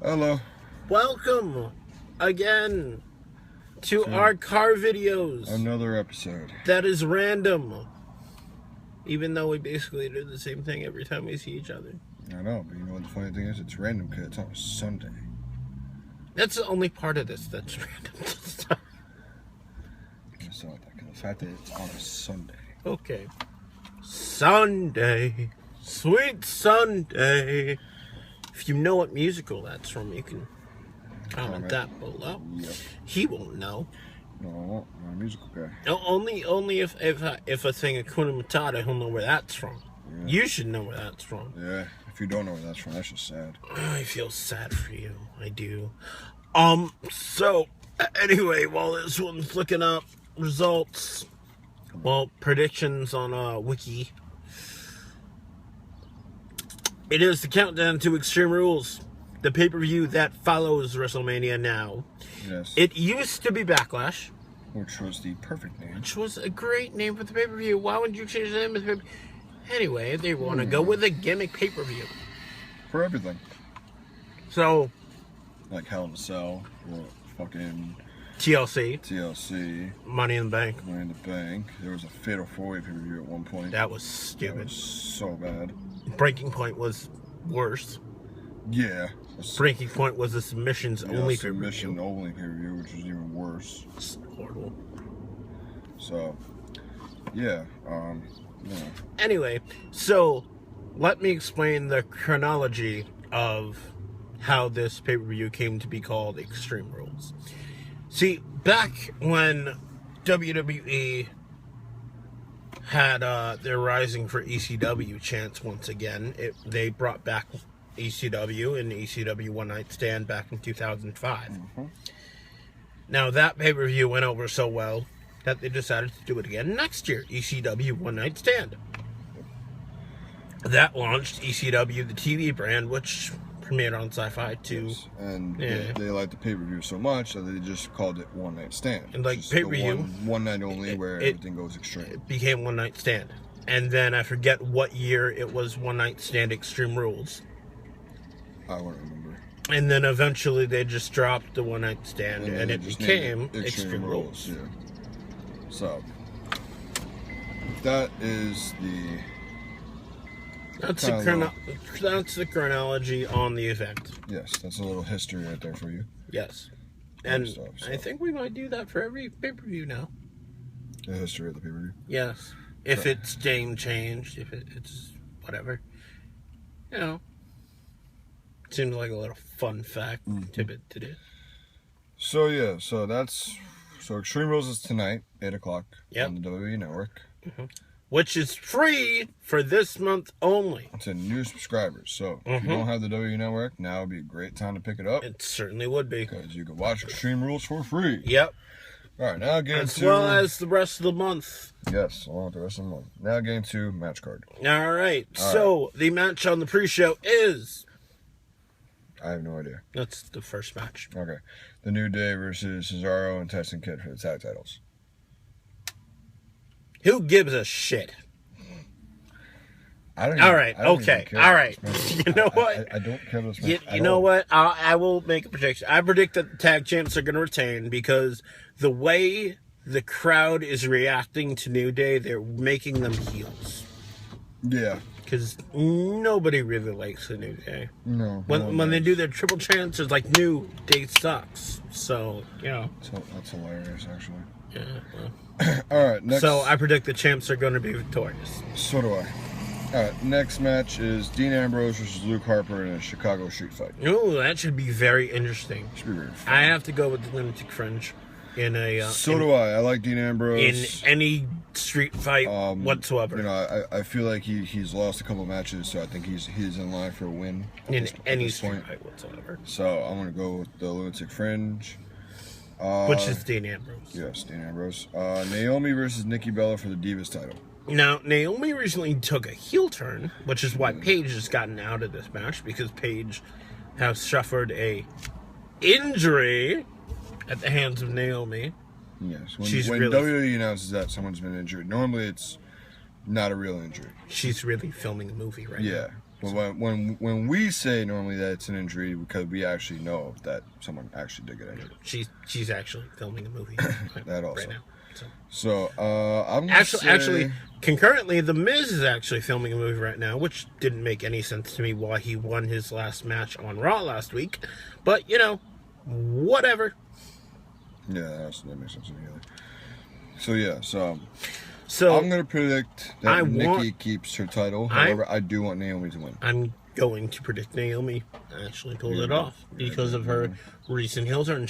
Hello. Welcome again to our car videos. Another episode. That is random. Even though we basically do the same thing every time we see each other. I know, but you know what the funny thing is? It's random because it's on a Sunday. That's the only part of this that's random. It's not that kind of fact that it's on a Sunday. Okay. Sunday. Sweet Sunday. If you know what musical that's from, you can comment that below. Yep. He won't know. No, I'm a musical guy. No, only if I sing Hakuna Matata, he'll know where that's from. Yeah. You should know where that's from. Yeah, if you don't know where that's from, that's just sad. I feel sad for you. I do. So, anyway, while this one's looking up results, well, predictions on Wiki, it is the countdown to Extreme Rules, the pay-per-view that follows WrestleMania now. Yes. It used to be Backlash. Which was the perfect name. Which was a great name for the pay-per-view. Why would you change the name of the pay-per-view? Anyway, they want to go with a gimmick pay-per-view. For everything. So. Like Hell in a Cell, or fucking... TLC. Money in the Bank. Money in the Bank. There was a Fatal 4-Way pay-per-view at one point. That was stupid. That was so bad. Breaking Point was worse. Yeah. Breaking Point was a submissions only pay-per-view. Submission only pay-per-view, which was even worse. It's horrible. So, yeah. Anyway, so let me explain the chronology of how this pay-per-view came to be called Extreme Rules. See, back when WWE had their Rising for ECW chance once again, they brought back ECW and ECW One Night Stand back in 2005. Mm-hmm. Now that pay-per-view went over so well that they decided to do it again next year, ECW One Night Stand. That launched ECW, the TV brand, which premiered on Sci-Fi too. Yes. And they liked the pay-per-view so much that they just called it One Night Stand. And like pay-per-view, one night only, where everything goes extreme. It became One Night Stand. And then I forget what year it was One Night Stand Extreme Rules. I wouldn't remember. And then eventually they just dropped the One Night Stand and it became Extreme Rules. Yeah. So, that is the... That's the chronology on the event. Yes, that's a little history right there for you. Yes. And I think we might do that for every pay-per-view now. The history of the pay-per-view? Yes. If it's game changed, if it's whatever. You know. Seems like a little fun fact tidbit to do. So, yeah. So, Extreme Rules is tonight, 8 o'clock on the WWE Network. Mm-hmm. Which is free for this month only. To new subscribers. So, if you don't have the WWE Network, now would be a great time to pick it up. It certainly would be. Because you can watch Extreme Rules for free. Yep. Alright, now getting as well as the rest of the month. Yes, along with the rest of the month. Now getting to match card. Alright, so the match on the pre-show is... I have no idea. That's the first match. Okay. The New Day versus Cesaro and Tyson Kidd for the tag titles. Who gives a shit? I don't. All right. Okay. All right. You know what? I don't care this match. You know what? I will make a prediction. I predict that the tag champs are going to retain because the way the crowd is reacting to New Day, they're making them heels. Yeah. Because nobody really likes the New Day. No. When they do their triple chants, it's like New Day sucks. So, you know. That's hilarious, actually. Yeah. Well. All right. Next. So I predict the champs are going to be victorious. So do I. All right. Next match is Dean Ambrose versus Luke Harper in a Chicago street fight. Ooh, that should be very interesting. Should be very fun. I have to go with the Lunatic Fringe. So do I. I like Dean Ambrose. In any street fight whatsoever. You know, I feel like he's lost a couple of matches, so I think he's in line for a win. In any street fight whatsoever. So I'm going to go with the Lunatic Fringe. Which is Dean Ambrose. Yes, Dean Ambrose. Naomi versus Nikki Bella for the Divas title. Now, Naomi recently took a heel turn, which is why Paige has gotten out of this match, because Paige has suffered a injury at the hands of Naomi. Yes. When WWE announces that someone's been injured, normally it's not a real injury. She's really filming a movie right now. Yeah. But when we say normally that it's an injury, because we actually know that someone actually did get injured. She's actually filming a movie That also. right now. So I'm gonna actually, concurrently, The Miz is actually filming a movie right now, which didn't make any sense to me why he won his last match on Raw last week. But you know, whatever. Yeah, that makes sense to me either. So yeah, so I'm gonna predict that Nikki keeps her title. However, I do want Naomi to win. I'm going to predict Naomi actually pulled it off because of her recent heel turn.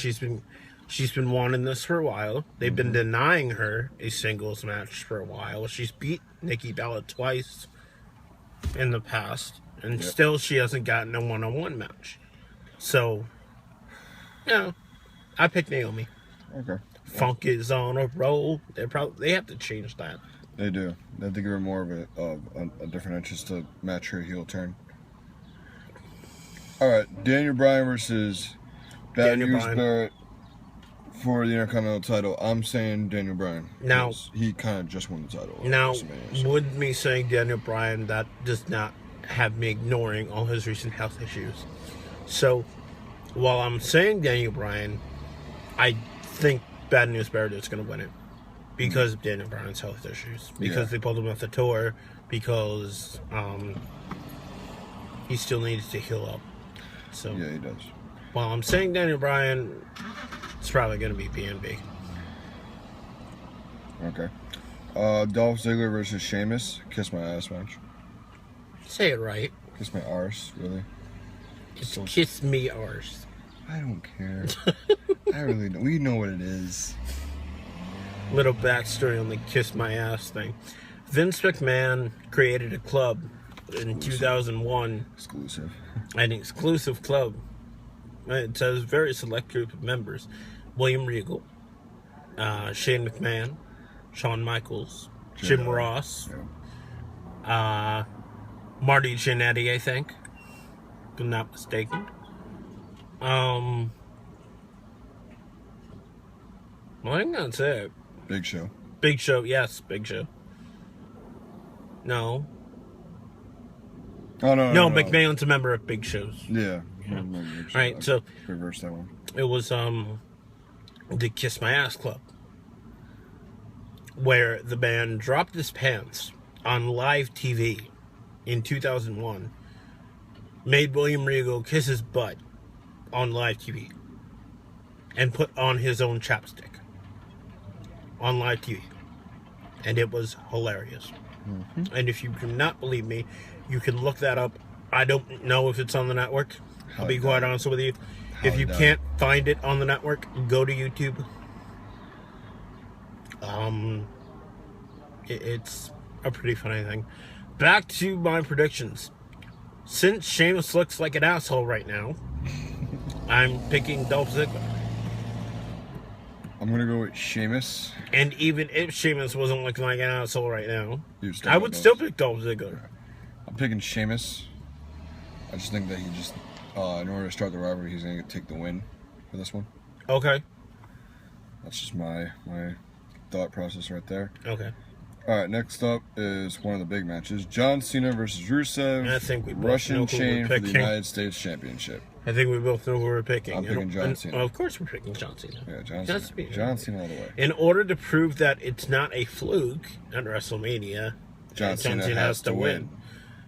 She's been wanting this for a while. They've been denying her a singles match for a while. She's beat Nikki Bella twice in the past, and still she hasn't gotten a one-on-one match. So, I picked Naomi. Okay. Funk is on a roll. They have to change that. They do. They have to give her more of a different entrance to match her heel turn. All right, Daniel Bryan versus Bad News Barrett for the Intercontinental title. I'm saying Daniel Bryan. Now he kind of just won the title. Now, with me saying Daniel Bryan, that does not have me ignoring all his recent health issues. So, while I'm saying Daniel Bryan, I think Bad News Barrett is going to win it because of Daniel Bryan's health issues. Because they pulled him off the tour. Because he still needs to heal up. So yeah, he does. While I'm saying Daniel Bryan, it's probably going to be BNB. Okay. Dolph Ziggler versus Sheamus. Kiss my ass match. Say it right. Kiss my arse, really. Just kiss me arse. I don't care. I really don't. We know what it is. Little backstory on the kiss my ass thing. Vince McMahon created a club in 2001. Exclusive. An exclusive club. It says very select group of members. William Regal, Shane McMahon, Shawn Michaels, Jim Ross, Marty Jannetty, I think, if I'm not mistaken. Well, I think that's it. Big Show. Big Show, yes, Big Show. No. Oh, no. No, McMahon's a member of Big Show's. Yeah. Right, so reverse that one. It was the Kiss My Ass Club, where the band dropped his pants on live TV in 2001, made William Regal kiss his butt on live TV, and put on his own chapstick on live TV, and it was hilarious. And if you do not believe me, you can look that up. I don't know if it's on the network. I'll be quite honest with you. If you can't find it on the network, go to YouTube. It's a pretty funny thing. Back to my predictions. Since Sheamus looks like an asshole right now, I'm picking Dolph Ziggler. I'm gonna go with Sheamus. And even if Sheamus wasn't looking like an asshole right now, I would still pick Dolph Ziggler. I'm picking Sheamus. I just think that he just, in order to start the rivalry, he's gonna take the win for this one. Okay. That's just my thought process right there. Okay. All right, next up is one of the big matches: John Cena versus Rusev. I think we both Russian know who chain we're for the picking. United States Championship. I think we both know who we're picking. I'm picking John Cena. Of course we're picking John Cena. Yeah, John Cena. John Cena all the way. In order to prove that it's not a fluke at WrestleMania, John Cena has to win.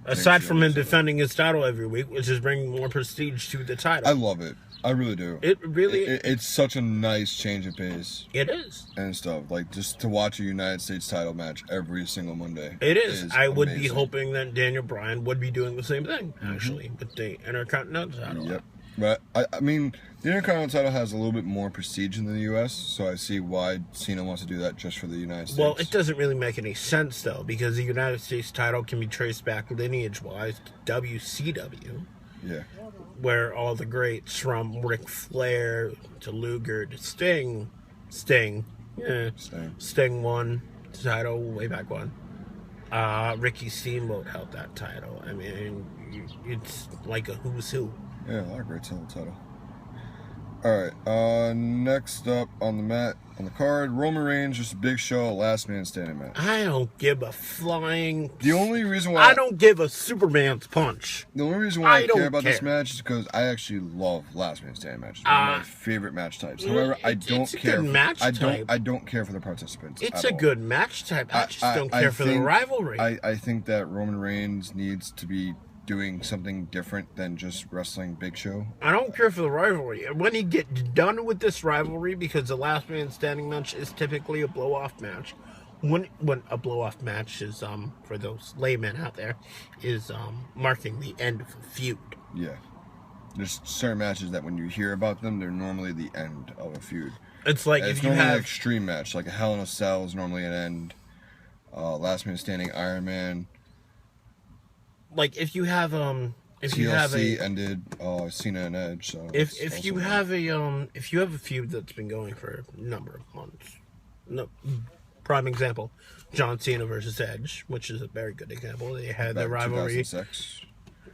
Aside from him defending his title every week, which is bringing more prestige to the title. I love it. I really do. It really... It's such a nice change of pace. It is. And stuff. Like, just to watch a United States title match every single Monday. It is. I would be hoping that Daniel Bryan would be doing the same thing, actually, with the Intercontinental title. Yep. But, I mean, the Intercontinental title has a little bit more prestige in the U.S., so I see why Cena wants to do that just for the United States. Well, it doesn't really make any sense, though, because the United States title can be traced back lineage-wise to WCW. Yeah. Where all the greats, from Ric Flair to Luger to Sting won the title way back when. Ricky Steamboat held that title. I mean, it's like a who's who. Yeah, a lot of greats held the title. All right. Next up on the card, Roman Reigns, just a Big Show, last man standing match. I don't give a flying. The only reason why I don't give a Superman's punch. The only reason why I don't care about this care. match is because I actually love last man standing matches. One of my favorite match types. However, I don't it's a care. good match type. I don't care for the participants. It's at a all. good match type. I just don't care for the think- rivalry. I think that Roman Reigns needs to be doing something different than just wrestling Big Show. I don't care for the rivalry. When he gets done with this rivalry, because the last man standing match is typically a blow off match. When a blow off match is for those laymen out there is marking the end of a feud. Yeah. There's certain matches that when you hear about them, they're normally the end of a feud. It's like And if it's you normally an have extreme match, like a Hell in a Cell is normally an end. Last man standing, Iron Man. if you have TLC ended Cena and Edge. So if you have a feud that's been going for a number of months, no, prime example, John Cena versus Edge, which is a very good example. They had their rivalry 2006.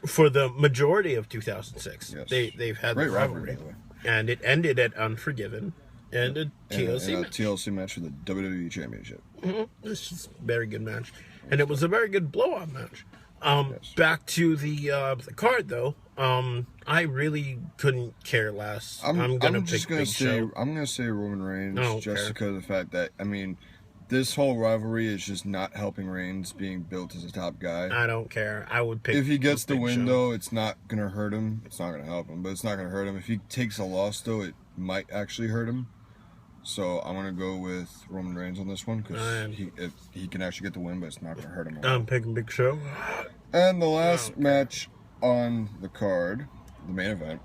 for the majority of 2006. Yes. They've had Great the rivalry, rivalry, by the way. and it ended at Unforgiven and a And TLC a match. TLC match for the WWE Championship. This is a very good match, and it was a very good blow-up match. Yes. Back to the card though. I really couldn't care less. I'm gonna pick Big Show. I'm gonna say Roman Reigns I don't just care. because of the fact that this whole rivalry is just not helping Reigns being built as a top guy. I don't care. I would pick. If he gets the Big win Show. though, it's not gonna hurt him. It's not gonna help him, but it's not gonna hurt him. If he takes a loss though, it might actually hurt him. So I'm gonna go with Roman Reigns on this one because if he can actually get the win, but it's not gonna hurt him. I'm picking Big Show. And the last match on the card, the main event,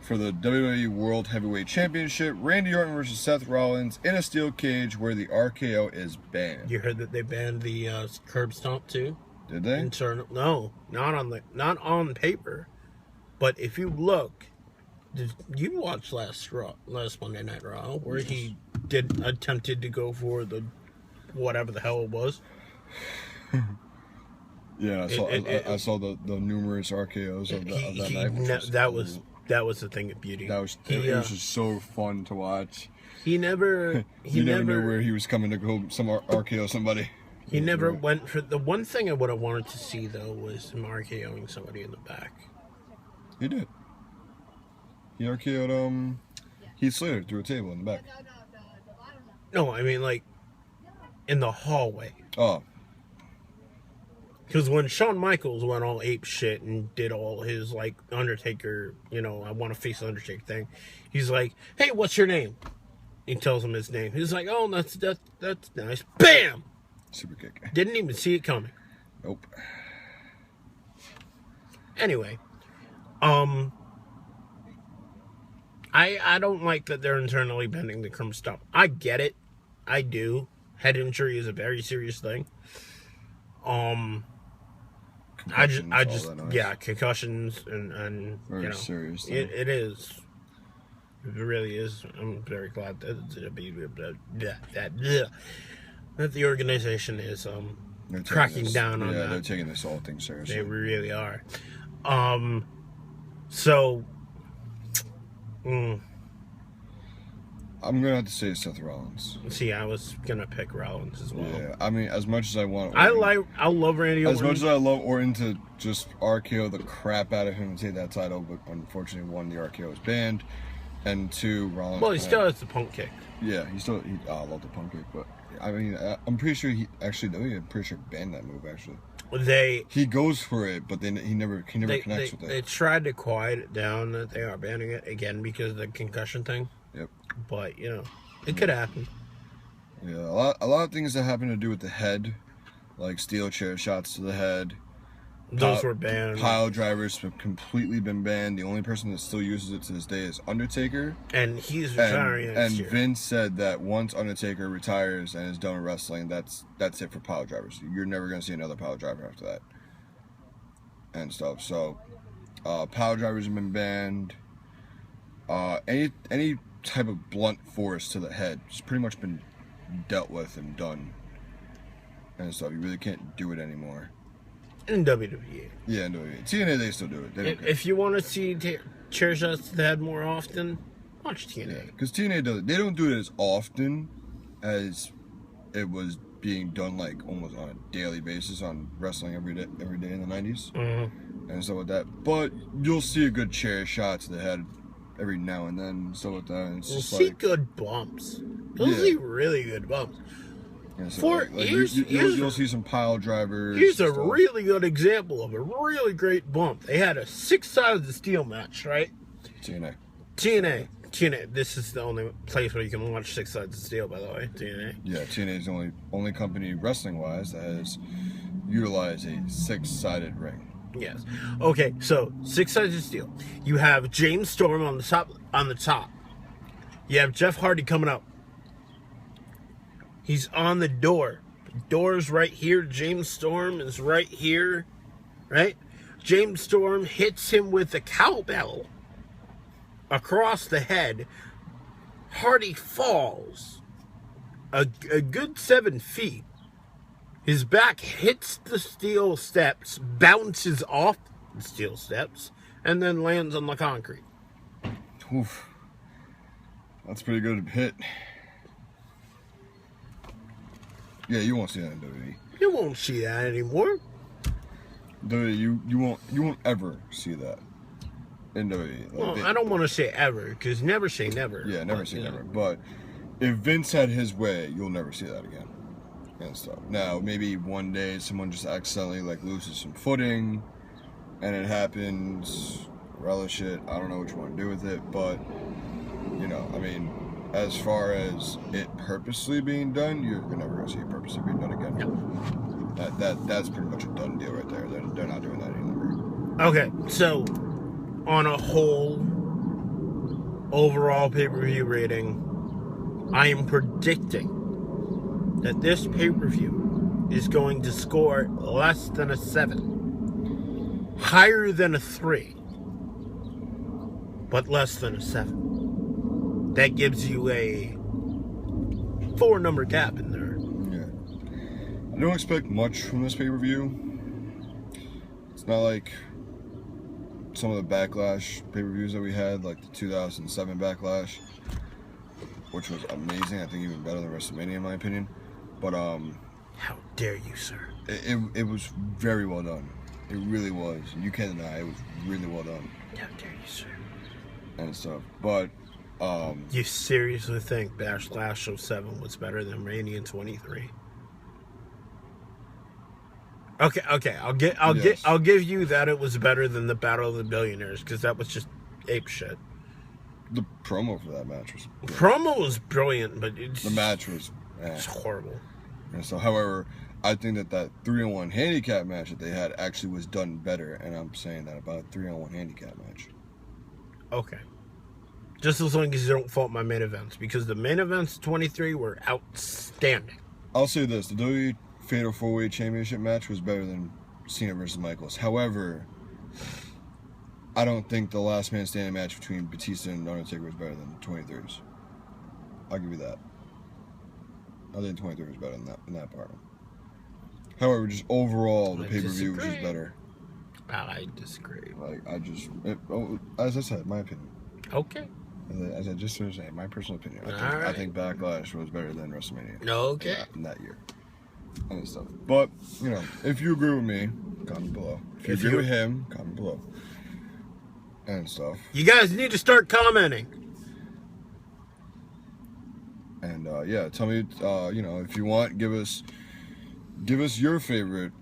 for the WWE World Heavyweight Championship, Randy Orton versus Seth Rollins in a steel cage where the RKO is banned. You heard that they banned the curb stomp too? Did they? Internal? No, not on paper. But if you look, did you watch last Monday Night Raw where he attempted to go for the whatever the hell it was? Yeah, I saw the numerous RKOs of that night. Which that was the thing of beauty. it was just so fun to watch. He never You never knew where he was coming to go RKO somebody. He never went for the one thing I would have wanted to see though was him RKOing somebody in the back. He did. He RKO'd Heath Slater through a table in the back. No, I mean like in the hallway. Oh, Because when Shawn Michaels went all ape shit and did all his like Undertaker, I want to face the Undertaker thing, he's like, "Hey, what's your name?" He tells him his name. He's like, "Oh, that's nice." Bam! super kick. Didn't even see it coming. Nope. Anyway, I don't like that they're internally bending the curb stomp. I get it, I do. Head injury is a very serious thing. Concussions and Very serious thing. It is. It really is. I'm very glad that the organization is They're taking cracking this- down on Yeah, that. they're taking this whole thing seriously. They really are. So. I'm gonna have to say Seth Rollins. See, I was gonna pick Rollins as well. Yeah, as much as I want, I love Randy Orton. as much as I love Orton to just RKO the crap out of him and take that title, but unfortunately, one, the RKO is banned, and two, Rollins. Well, he still has the punk kick. Yeah, I love the punk kick, but I'm pretty sure I'm pretty sure banned that move actually. He goes for it, but then he never connects with it. They tried to quiet it down that they are banning it again because of the concussion thing. Yep. But it could happen. Yeah, a lot of things that happen to do with the head, like steel chair shots to the head. Those were banned. Pile drivers have completely been banned. The only person that still uses it to this day is Undertaker. And he's retiring next year. Vince said that once Undertaker retires and is done with wrestling, that's it for pile drivers. You're never going to see another pile driver after that. And stuff. So, pile drivers have been banned. Any type of blunt force to the head has pretty much been dealt with and done. And stuff. You really can't do it anymore. In WWE. Yeah, in WWE. TNA, they still do it. They don't care. If you want to see chair shots to the head more often, watch TNA. Because TNA does it. They don't do it as often as it was being done, like almost on a daily basis on wrestling every day in the 90s and stuff like that. But you'll see a good chair shot to the head every now and then and stuff like that. And it's You'll just see like, good bumps. You'll see really good bumps. yeah, so For you'll see some pile drivers. Here's a and stuff. really good example of a really great bump. They had a 6-sided steel match, right? TNA. This is the only place where you can watch 6 sides of steel, by the way. TNA. Yeah, TNA is the only company wrestling wise that has utilized a 6-sided ring. Yes. Okay, so 6 sides of steel. You have James Storm on the top. You have Jeff Hardy coming up. He's on the door. The door's right here. James Storm is right here. Right? James Storm hits him with a cowbell across the head. Hardy falls a good 7 feet. His back hits the steel steps, bounces off the steel steps, and then lands on the concrete. Oof. That's a pretty good hit. Yeah, you won't see that in WWE. You won't see that anymore. WWE, you won't ever see that in WWE. Well, I don't want to say ever, because never say never. Yeah, never say never. But if Vince had his way, you'll never see that again. And stuff. Now, maybe one day someone just accidentally loses some footing, and it happens. Relish it. I don't know what you want to do with it, but I mean, as far as it purposely being done, you're never gonna see it purposely being done again. No. That's pretty much a done deal right there. They're not doing that anymore. Okay, so on a whole overall pay-per-view rating, I am predicting that this pay-per-view is going to score less than a 7, higher than a 3, but less than a 7. That gives you a 4-number gap in there. Yeah. I don't expect much from this pay-per-view. It's not like some of the Backlash pay-per-views that we had, like the 2007 Backlash, which was amazing. I think even better than WrestleMania in my opinion. But how dare you, sir? It was very well done. It really was. You can't deny it was really well done. How dare you, sir? And stuff. But you seriously think Backlash 07 was better than Mania 23? Okay. I'll give you that it was better than the Battle of the Billionaires, because that was just ape shit. The promo for that match was promo was brilliant, but the match was it's horrible. And so, however, I think that 3-on-1 handicap match that they had actually was done better, and I'm saying that about a 3-on-1 handicap match. Okay. Just as long as you don't fault my main events, because the main events 23 were outstanding. I'll say this: the WWE Fatal 4-Way Championship match was better than Cena versus Michaels. However, I don't think the Last Man Standing match between Batista and Undertaker was better than 23's. I'll give you that. I think 23 was better in that part. However, just overall, the pay-per-view was just better. I disagree. As I said, my opinion. Okay. As I just finished saying, my personal opinion. I think Backlash was better than WrestleMania. Okay. In that year. And stuff. But, if you agree with me, comment below. If you agree with him, comment below. And stuff. You guys need to start commenting. And, tell me, if you want, give us your favorite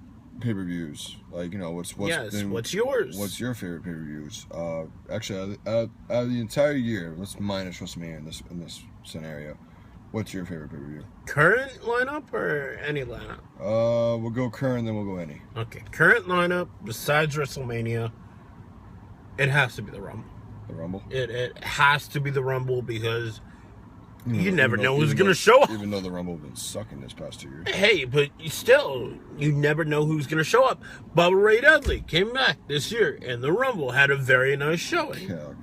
pay-per-views. What's yours? What's your favorite pay-per-views? Actually, out of the entire year, let's minus WrestleMania in this scenario. What's your favorite pay-per-view? Current lineup or any lineup? We'll go current, then we'll go any. Okay, current lineup besides WrestleMania, it has to be the Rumble. The Rumble? It has to be the Rumble, because you never know who's going to show up. Even though the Rumble has been sucking this past 2 years. Hey, but you never know who's going to show up. Bubba Ray Dudley came back this year, and the Rumble had a very nice showing. Yeah,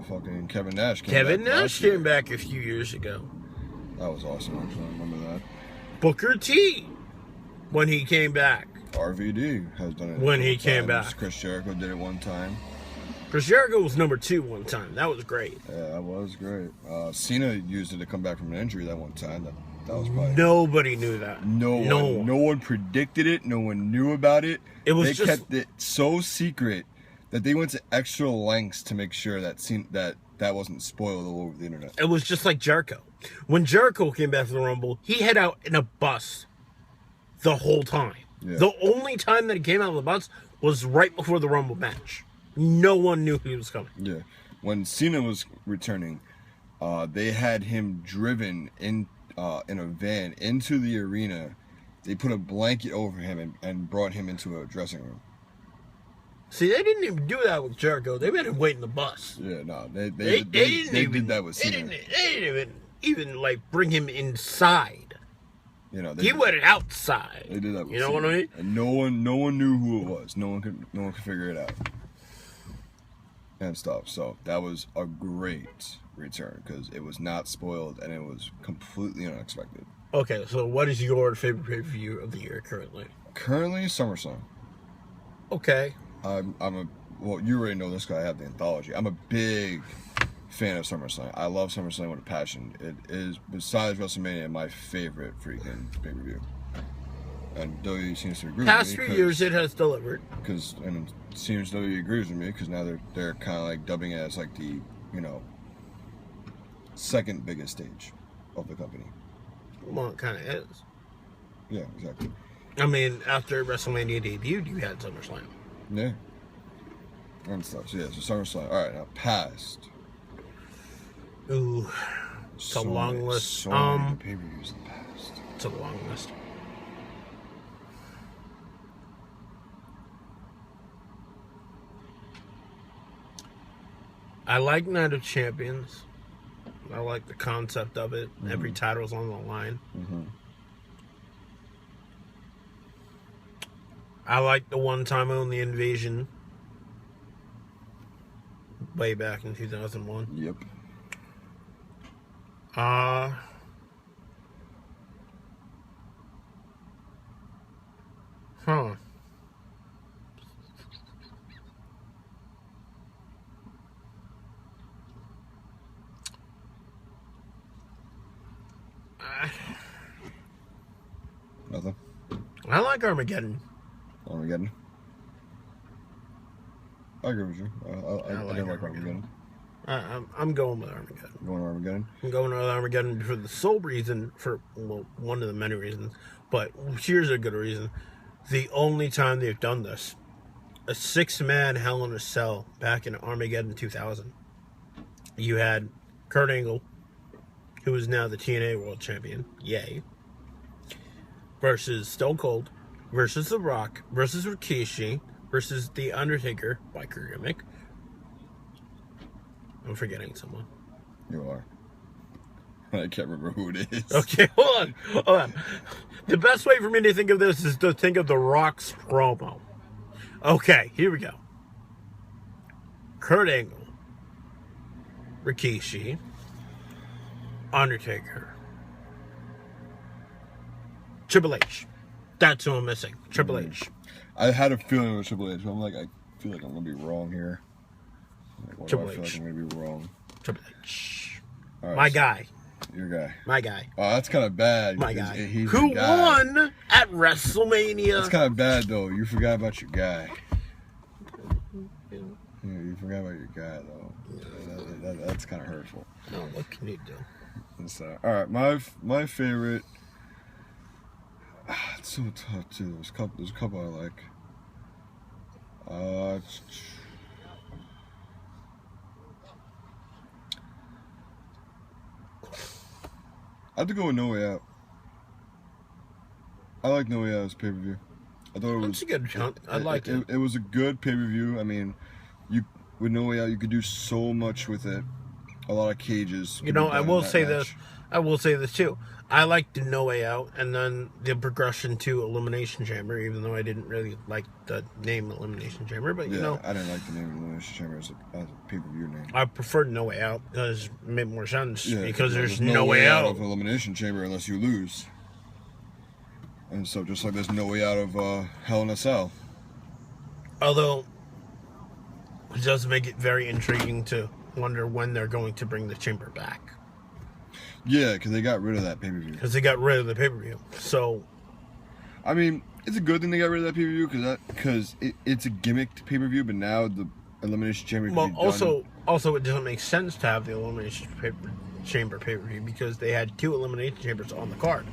fucking Kevin Nash came back a few years ago. That was awesome, actually. I remember that. Booker T, when he came back. RVD has done it. When he came back. Chris Jericho did it one time. Chris Jericho was number 2 one time. That was great. Yeah, that was great. Cena used it to come back from an injury that one time. That was probably Nobody knew that. no one predicted it. No one knew about it. They kept it so secret that they went to extra lengths to make sure that that wasn't spoiled all over the internet. It was just like Jericho. When Jericho came back to the Rumble, he hid out in a bus the whole time. Yeah. The only time that he came out of the bus was right before the Rumble match. No one knew he was coming. Yeah. When Cena was returning, they had him driven in a van into the arena. They put a blanket over him and brought him into a dressing room. See, they didn't even do that with Jericho. They made him wait in the bus. Yeah, no, they did that with Cena. They didn't even like bring him inside. You know, he went outside. They did that with You know Cena. what I mean? And no one knew who it was. No one could figure it out. And stuff. So that was a great return because it was not spoiled and it was completely unexpected. Okay, so what is your favorite pay-per-view of the year currently? Currently, SummerSlam. Okay. Well, you already know this guy. I have the anthology. I'm a big fan of SummerSlam. I love SummerSlam with a passion. It is, besides WrestleMania, my favorite freaking pay-per-view. And WWE seems to agree with me. Past 3 years, it has delivered. And it seems WWE agrees with me because now they're kind of like dubbing it as like the, second biggest stage of the company. Well, it kind of is. Yeah, exactly. I mean, after WrestleMania debuted, you had SummerSlam. Yeah. And stuff. So yeah, so SummerSlam. All right, now past. Ooh, it's a long list. So many pay-per-views in the past. It's a long list. I like Night of Champions. I like the concept of it. Mm-hmm. Every title's on the line. Mm-hmm. I like the one time on the Invasion. Way back in 2001. Yep. Huh. Nothing. I like Armageddon. Armageddon. I agree with you. I do like Armageddon. I'm going with Armageddon. Going to Armageddon? I'm going with Armageddon for the sole reason, one of the many reasons, but here's a good reason. The only time they've done this, a 6-man Hell in a Cell back in Armageddon 2000. You had Kurt Angle, who is now the TNA World Champion, yay, versus Stone Cold, versus The Rock, versus Rikishi, versus The Undertaker, biker gimmick. I'm forgetting someone. You are. I can't remember who it is. Okay, hold on. The best way for me to think of this is to think of The Rock's promo. Okay, here we go. Kurt Angle, Rikishi, Undertaker, Triple H. That's who I'm missing. Triple H. I had a feeling it was Triple H, but I'm like, I feel like I'm going to be wrong here. Like, Triple I feel H. like I'm going to be wrong. Triple H. All right, My guy. Your guy. My guy. Oh, that's kind of bad. My guy. He's Who your guy. won at WrestleMania. That's kind of bad, though. You forgot about your guy. Yeah, you forgot about your guy, though. That's kind of hurtful. No, what can you do? All right, my favorite. It's so tough too. There's a couple I like. I have to go with No Way Out. I like No Way Out as pay-per-view. I thought it was a good chunk. I liked it. It was a good pay-per-view. I mean, with No Way Out, you could do so much with it. A lot of cages. You know, I will say this too. I liked the No Way Out, and then the progression to Elimination Chamber, even though I didn't really like the name Elimination Chamber, but you know, I didn't like the name Elimination Chamber as a pay-per-view name. I preferred No Way Out because it made more sense, because there's no way out of Elimination Chamber unless you lose. And so just like there's no way out of Hell in a Cell. Although Which does make it very intriguing to wonder when they're going to bring the chamber back. Yeah, because they got rid of that pay-per-view. Because they got rid of the pay-per-view. So, I mean, it's a good thing they got rid of that pay-per-view because it's a gimmicked pay-per-view, but now the Elimination Chamber can be done. Also, it doesn't make sense to have the Elimination Chamber pay-per-view because they had 2 Elimination Chambers on the card.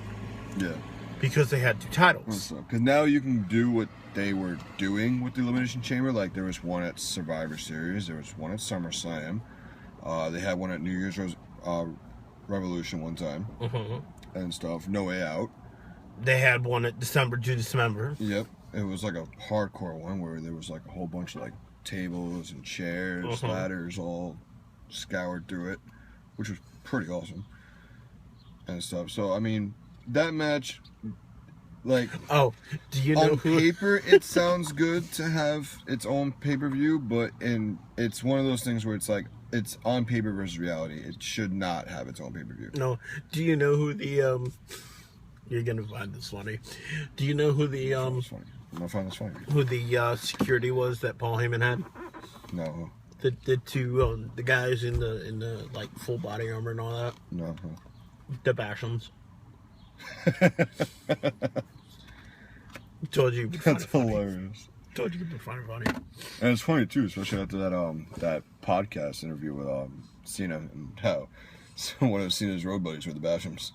Yeah. Because they had 2 titles. Because now you can do what they were doing with the Elimination Chamber. Like, there was one at Survivor Series. There was one at SummerSlam. They had one at New Year's Revolution one time. And stuff. No Way Out. They had one at December to Dismember. Yep. It was like a hardcore one where there was like a whole bunch of like tables and chairs, ladders all scoured through it, which was pretty awesome. And stuff. So, I mean, that match... Like, do you know on paper, it sounds good to have its own pay-per-view, but it's one of those things where it's like, it's on paper versus reality. It should not have its own pay-per-view. No. Do you know who the, you're gonna find this funny. Do you know who the, It's funny. I'm gonna find this funny. who the, security was that Paul Heyman had? No. The 2, the guys in the, like, full body armor and all that? No. The Bashams. Told you. That's hilarious. Told you you'd be funny. And it's funny too, especially after that podcast interview with Cena and how one of Cena's road buddies were the Bashams.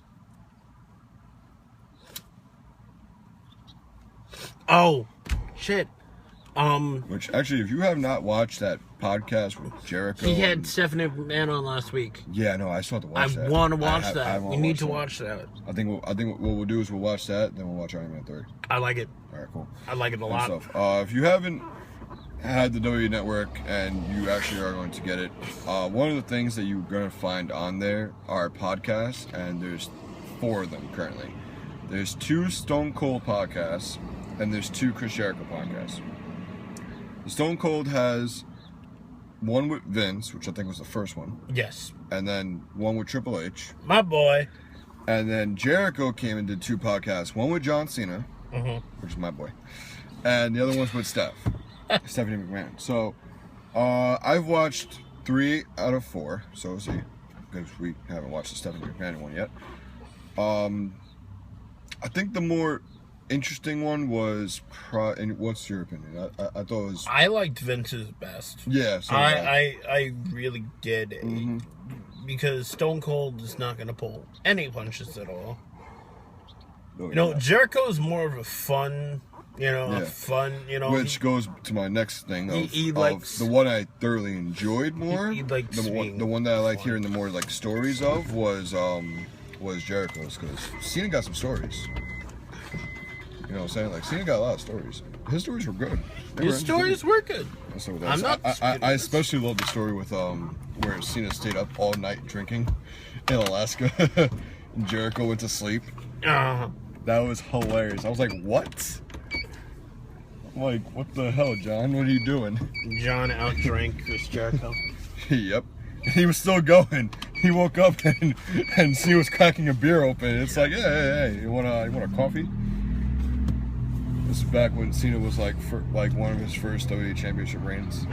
Oh, shit. Which actually, if you have not watched that podcast with Jericho, he had Stephanie McMahon on last week. Yeah, no, I still have to watch that. I want to watch that. We need to watch that. I think what we'll do is we'll watch that, then we'll watch Iron Man 3. I like it. All right, cool. I like it a lot. If you haven't had the W Network and you actually are going to get it, one of the things that you're going to find on there are podcasts, and there's 4 of them currently. There's 2 Stone Cold podcasts, and there's 2 Chris Jericho podcasts. The Stone Cold has one with Vince, which I think was the first one. Yes. And then one with Triple H. My boy. And then Jericho came and did 2 podcasts. One with John Cena, which is my boy. And the other one's with Stephanie McMahon. So, I've watched 3 out of 4. So we'll see. Because we haven't watched the Stephanie McMahon one yet. I think the more interesting one was and what's your opinion? I thought it was... I liked Vince's best. Yeah, so I really did. Because Stone Cold is not going to pull any punches at all. Jericho's more of a fun, Which goes to my next thing of the one I thoroughly enjoyed more. The one that I liked hearing the more like stories of was Jericho's, because Cena got some stories. You know what I'm saying? Like, Cena got a lot of stories. His stories were good. His stories were good. I especially love the story with where Cena stayed up all night drinking in Alaska and Jericho went to sleep. That was hilarious. I was like, what? I'm like, what the hell, John? What are you doing? John outdrank Chris Jericho. Yep. He was still going. He woke up and Cena was cracking a beer open. It's like, hey, you want a coffee? This is back when Cena was like one of his first WWE Championship reigns.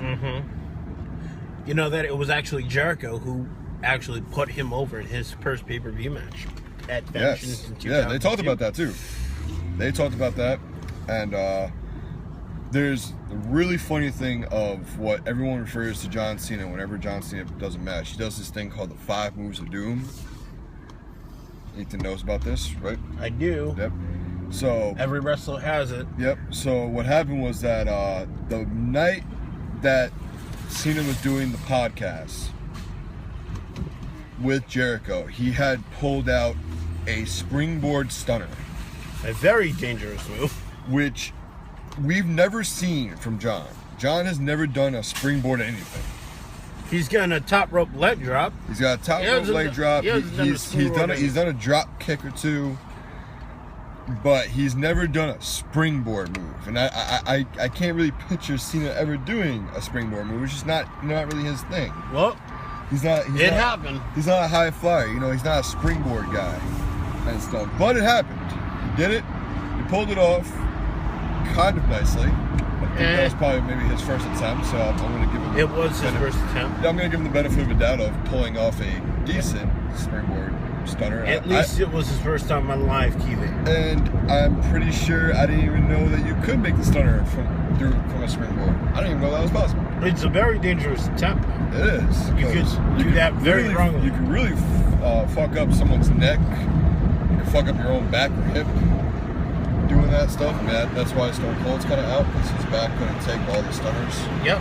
You know that it was actually Jericho who actually put him over in his first pay-per-view match at Vengeance in 2002. Yeah, they talked about that too. They talked about that, and there's a really funny thing of what everyone refers to John Cena whenever John Cena does a match. He does this thing called the 5 Moves of Doom. Ethan knows about this, right? I do. Yep. So every wrestler has it. Yep. So what happened was that the night that Cena was doing the podcast with Jericho, he had pulled out a springboard stunner. A very dangerous move. Which we've never seen from John. John has never done a springboard anything. He's got a top rope leg drop. He's got a top rope leg drop. He's done a drop kick or 2. But he's never done a springboard move, and I can't really picture Cena ever doing a springboard move. It's just not really his thing. Well, it happened. He's not a high flyer, he's not a springboard guy and stuff. But it happened. He did it. He pulled it off, kind of nicely. think that was probably maybe his first attempt, so I'm going to give him... It was his first attempt. I'm going to give him the benefit of the doubt of pulling off a decent springboard stunner. At least it was his first time on live TV. And I'm pretty sure I didn't even know that you could make the stunner from a springboard. I didn't even know that was possible. It's a very dangerous attempt. It is. You could do that very wrongly. You can really fuck up someone's neck. You can fuck up your own back or hip doing that stuff. I mean, that's why Stone Cold's kind of out, because his back couldn't take all the stunners. Yep.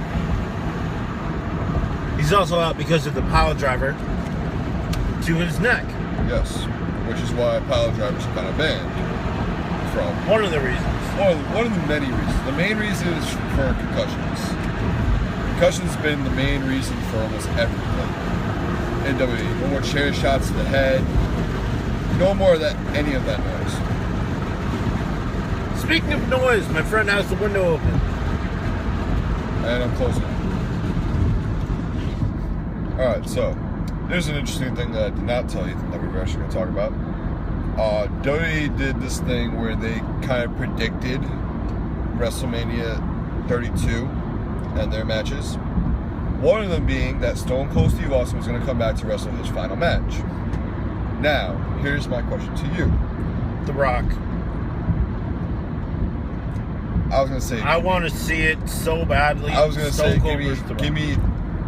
He's also out because of the pile driver to his neck. Yes, which is why pile drivers are kind of banned from. One of the reasons. One of the many reasons. The main reason is for concussions. Concussion's been the main reason for almost everything in WWE. No more chair shots to the head. No more of that. Any of that noise. Speaking of noise, my friend has the window open. And I'm closing it. Alright, so there's an interesting thing that I did not tell you that we were actually going to talk about. WWE did this thing where they kind of predicted WrestleMania 32 and their matches. One of them being that Stone Cold Steve Austin was going to come back to wrestle his final match. Now, here's my question to you. The Rock. I was going to say... I want to see it so badly. I was going to say, give me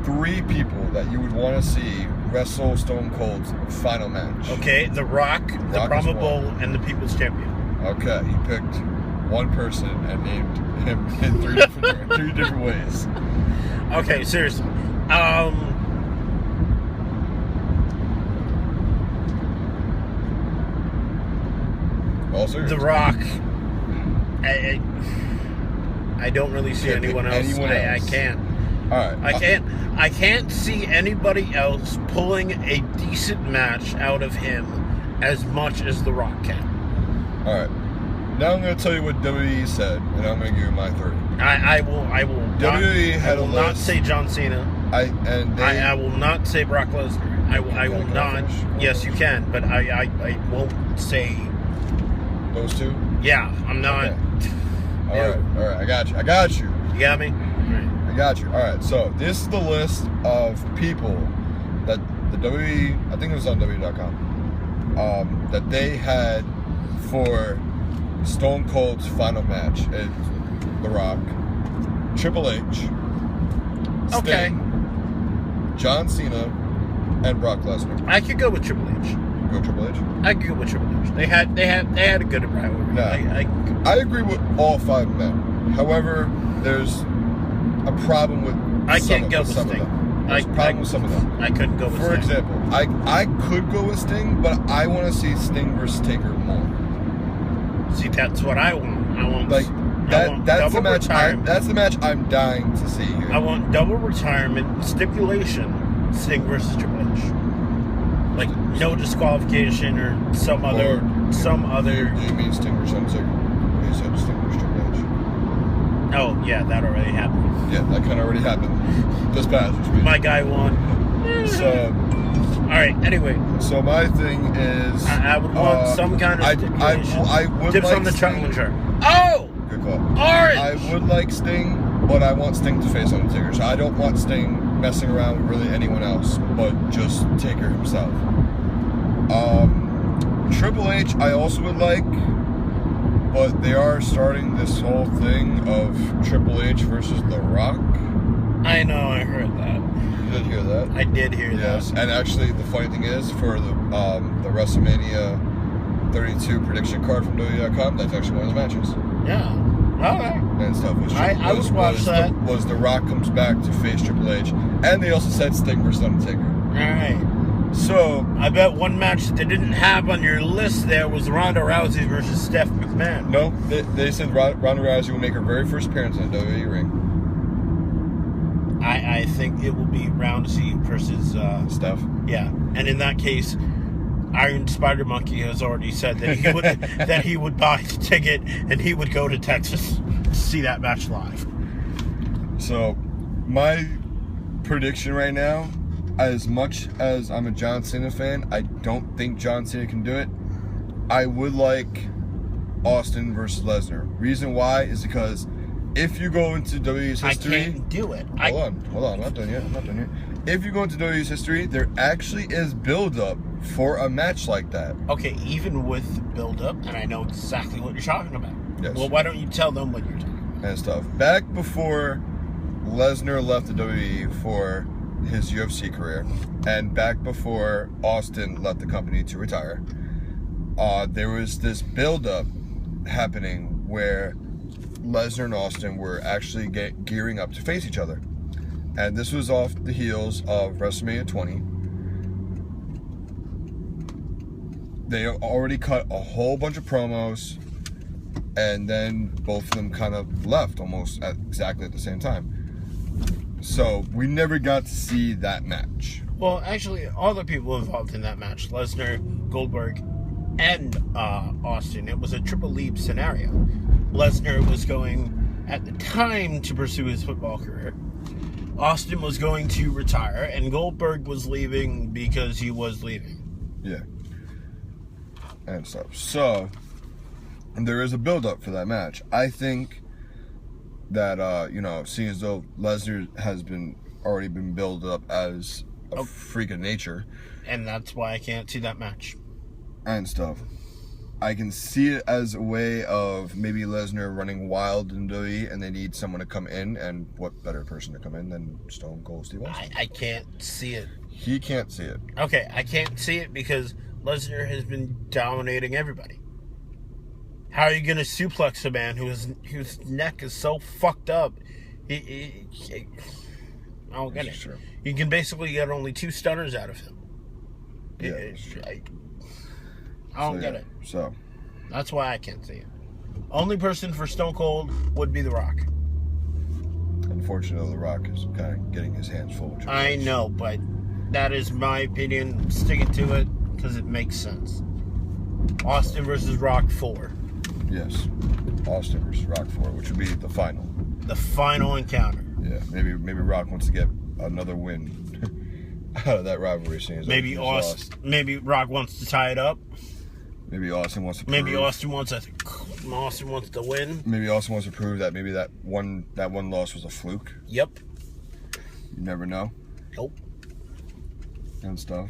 3 people that you would want to see wrestle Stone Cold's final match. Okay, The Rock, the Brahma Bull, and the People's Champion. Okay, he picked one person and named him in 3 different ways. Okay, seriously. All serious. The Rock. I don't really see anyone else. I can't. All right. I can't see anybody else pulling a decent match out of him as much as The Rock can. All right. Now I'm going to tell you what WWE said, and I'm going to give you my 3. I will. WWE had I will not say John Cena. I will not say Brock Lesnar. I will not. Yes, you can, but I won't say those 2. Yeah, I'm not. Okay. All right. I got you. You got me. Got you. All right, so this is the list of people that the WWE, I think it was on WWE.com, that they had for Stone Cold's final match. It's The Rock, Triple H, Sting, John Cena, and Brock Lesnar. I could go with Triple H. Go Triple H? I could go with Triple H. They had a good rivalry. No, I agree with all 5 men. However, there's a problem with some of them. There's a problem with some of them. I couldn't go with Sting. For example, I could go with Sting, but I want to see Sting versus Taker more. See, that's what I want. I want that's the match. That's the match I'm dying to see here. I want double retirement stipulation. Sting versus Triple H. Like no disqualification or some other. Do you mean Sting versus Undertaker? You said Sting versus Triple H. Oh, yeah, that already happened. Yeah, that kind of already happened this past week. My guy won. So, all right, anyway. So my thing is... I would want some kind of stipulation. I would Tips like on the Sting. challenger. Oh! Good call. Orange! I would like Sting, but I want Sting to face Undertaker. So I don't want Sting messing around with really anyone else, but just Taker himself. Triple H, I also would like... But they are starting this whole thing of Triple H versus The Rock. I know, I heard that. You did hear that? I did hear that. Yes, and actually the funny thing is, for the WrestleMania 32 prediction card from WWE.com, that's actually one of the matches. Yeah. Okay. And stuff. I would watch that. Was The Rock comes back to face Triple H. And they also said Sting versus Undertaker. Alright. So I bet one match that they didn't have on your list there was Ronda Rousey versus Steph McMahon. No, they said Ronda Rousey will make her very first appearance in the WWE ring. I think it will be Rousey versus Steph. Yeah, and in that case, Iron Spider Monkey has already said that he would that he would buy the ticket and he would go to Texas to see that match live. So, my prediction right now. As much as I'm a John Cena fan, I don't think John Cena can do it. I would like Austin versus Lesnar. Reason why is because if you go into WWE's history... I can't do it. Hold on. I'm not done yet. If you go into WWE's history, there actually is build-up for a match like that. Okay, even with the build-up, and I know exactly what you're talking about. Yes. Well, why don't you tell them what you're talking about? And stuff. Back before Lesnar left the WWE for his UFC career, and back before Austin left the company to retire, there was this build-up happening where Lesnar and Austin were actually gearing up to face each other. And this was off the heels of WrestleMania 20. They already cut a whole bunch of promos, and then both of them kind of left almost exactly at the same time. So we never got to see that match. Well, actually, all the people involved in that match, Lesnar, Goldberg, and Austin, it was a triple leap scenario. Lesnar was going, at the time, to pursue his football career. Austin was going to retire, and Goldberg was leaving because he was leaving. Yeah. And stuff. So, there is a build-up for that match. I think that, seeing as though Lesnar has already been built up as a freak of nature. And that's why I can't see that match. And stuff. I can see it as a way of maybe Lesnar running wild in WWE, and they need someone to come in, and what better person to come in than Stone Cold Steve Austin? I can't see it. He can't see it. Okay, I can't see it because Lesnar has been dominating everybody. How are you going to suplex a man whose neck is so fucked up? I don't get it. True. You can basically get only 2 stunners out of him. Yeah, that's true. I don't get it. So that's why I can't see it. Only person for Stone Cold would be The Rock. Unfortunately, The Rock is kind of getting his hands full. I know, but that is my opinion. Sticking to it because it makes sense. Austin versus Rock 4. Yes, Austin versus Rock 4, which would be the final. The final encounter. Yeah, maybe Rock wants to get another win out of that rivalry scene. Maybe Rock wants to tie it up. Maybe Austin wants to prove. Maybe Austin wants to win. Maybe Austin wants to prove that maybe that one loss was a fluke. Yep. You never know. Nope. And stuff.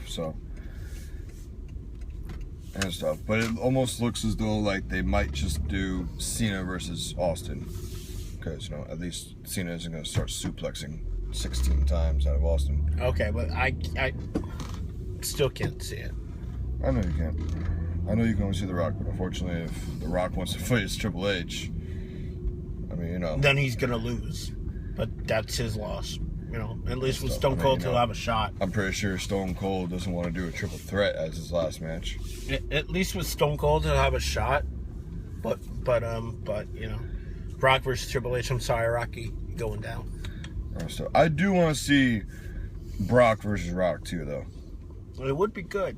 But it almost looks as though like they might just do Cena versus Austin, because at least Cena isn't going to start suplexing 16 times out of Austin. Okay, but I still can't see it. I know you can't. I know you can only see The Rock, but unfortunately, if The Rock wants to face Triple H, then he's gonna lose. But that's his loss. At least with Stone Cold, he'll have a shot. I'm pretty sure Stone Cold doesn't want to do a triple threat as his last match. At least with Stone Cold, he'll have a shot. But Rock versus Triple H. I'm sorry, Rocky, going down. So I do want to see Brock versus Rock too, though. It would be good.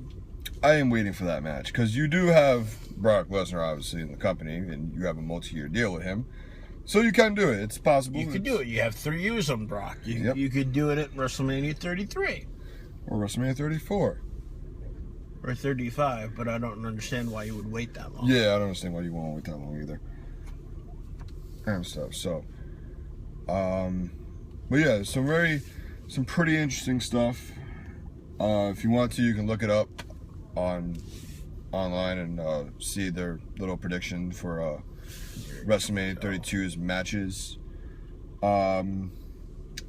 I am waiting for that match because you do have Brock Lesnar obviously in the company, and you have a multi-year deal with him, so you can do it. It's possible. You could do it. You have 3 years on Brock. You could do it at WrestleMania 33 or WrestleMania 34 or 35. But I don't understand why you would wait that long. Yeah, I don't understand why you won't wait that long either. And stuff. So, but yeah, some pretty interesting stuff. If you want to, you can look it up online and see their little prediction for WrestleMania 32's matches.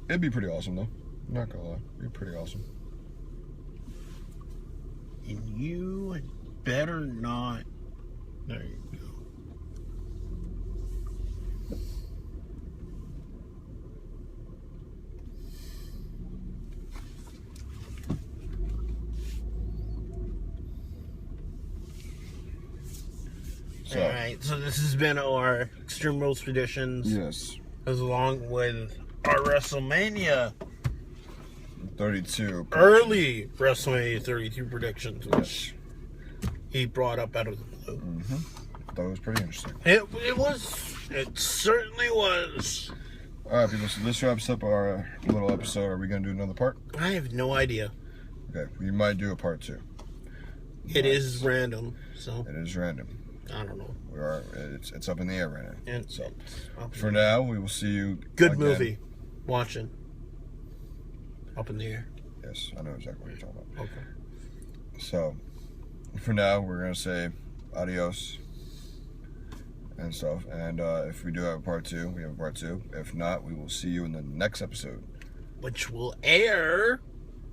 It'd be pretty awesome though. I'm not gonna lie, it'd be pretty awesome. And you better not. There you go. So, Alright, so this has been our Extreme Rules predictions. Yes. As along with our WrestleMania 32. early WrestleMania 32 predictions, which he brought up out of the blue. Mm-hmm. That was pretty interesting. It certainly was. Alright, people, so this wraps up our little episode. Are we going to do another part? I have no idea. Okay, we might do a part 2. It is random, so. It is random. I don't know. We are. It's up in the air right now. And So up for now, we will see you. good again. movie. Watching. Up in the air. Yes, I know exactly what you're talking about. Okay. So for now, we're gonna say adios and stuff. And if we do have a part 2, we have a part 2. If not, we will see you in the next episode, which will air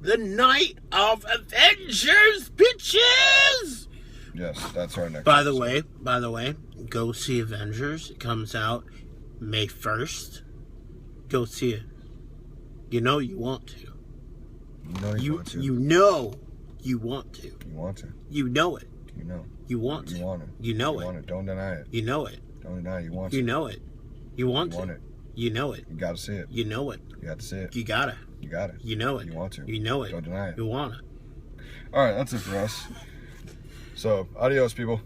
the night of Avengers, bitches. Yes, that's our next. By episode. the way, go see Avengers. It comes out May 1st. Go see it. You know you want to. You know you want to. You know you want to. You want to. You know it. You know. You want to. You want it. You know You it. want it. Don't deny it. You know it. Don't deny it. You want You it. know it. You want You want to. it. You know it. You gotta see it. You know it. You got to see it. You gotta. You got it. You know it. You want to. You know it. Don't deny it. You want it. All right, that's it for us. So, adios, people.